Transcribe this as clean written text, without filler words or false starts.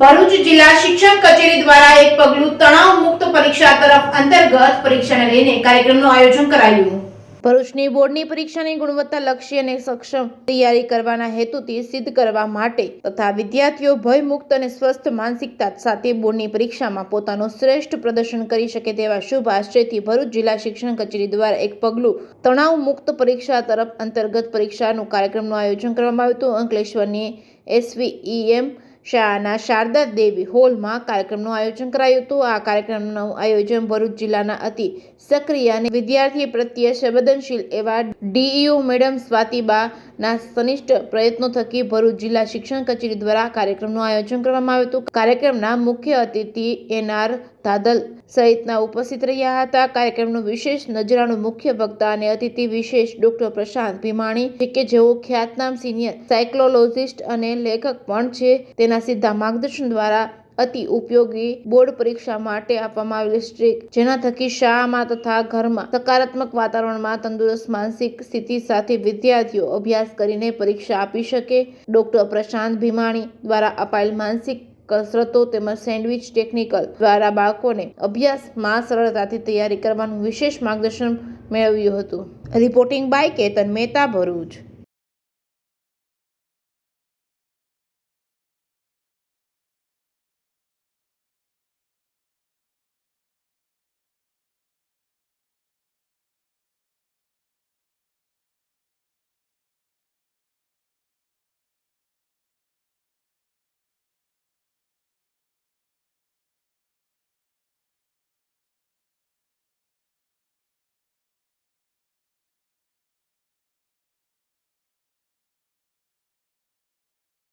ભરૂચ જિલ્લા શિક્ષણ કચેરી દ્વારા એક પગલું તણાવ મુક્ત પરીક્ષા તરફ અંતર્ગત પરીક્ષાને લઈને કાર્યક્રમનું આયોજન કરાયું। ભરૂચની બોર્ડની પરીક્ષાની ગુણવત્તાલક્ષી અને સક્ષમ તૈયારી કરવાના હેતુથી સિદ્ધ કરવા માટે તથા વિદ્યાર્થીઓ ભયમુક્ત અને સ્વસ્થ માનસિકતા સાથે બોર્ડની પરીક્ષામાં પોતાનું શ્રેષ્ઠ પ્રદર્શન કરી શકે તેવા શુભ આશયથી ભરૂચ જિલ્લા શિક્ષણ કચેરી દ્વારા એક પગલું તણાવ મુક્ત પરીક્ષા તરફ અંતર્ગત પરીક્ષાનું કાર્યક્રમનું આયોજન કરવામાં આવ્યું હતું। અંકલેશ્વરની SVEM શાળાના શારદા દેવી હોલમાં કાર્યક્રમનું આયોજન કરાયું હતું। આ કાર્યક્રમનું આયોજન ભરૂચ જિલ્લાના અતિ સક્રિય અને વિદ્યાર્થી પ્રત્યે સંવેદનશીલ એવા DEO મેડમ સ્વાતિબાના સનિષ્ઠ પ્રયત્નો થકી ભરૂચ જિલ્લા શિક્ષણ કચેરી દ્વારા કાર્યક્રમનું આયોજન કરવામાં આવ્યું હતું। કાર્યક્રમના મુખ્ય અતિથિ NR ધાદલ સહિતના ઉપસ્થિત રહ્યા હતા। કાર્યક્રમનું વિશેષ નજરાનું મુખ્ય વક્તા અને અતિથિ વિશેષ ડોક્ટર પ્રશાંત ભીમાણી કે જેઓ ખ્યાતનામ સિનિયર સાયકોલોજિસ્ટ અને લેખક પણ છે, તેના સીધા માર્ગદર્શન દ્વારા અતિ ઉપયોગી બોર્ડ પરીક્ષા માટે આપવામાં આવેલી સ્ટ્રીક, જેના થકી શાળામાં તથા ઘરમાં સકારાત્મક વાતાવરણમાં તંદુરસ્ત માનસિક સ્થિતિ સાથે વિદ્યાર્થીઓ અભ્યાસ કરીને પરીક્ષા આપી શકે। ડોક્ટર પ્રશાંત ભીમાણી દ્વારા અપાયેલ માનસિક કસરતો તેમજ સેન્ડવિચ ટેકનિકલ દ્વારા બાળકોને અભ્યાસમાં સરળતાથી તૈયારી કરવાનું વિશેષ માર્ગદર્શન મેળવ્યું હતું। Reporting by Ketan Mehta, Bharuch.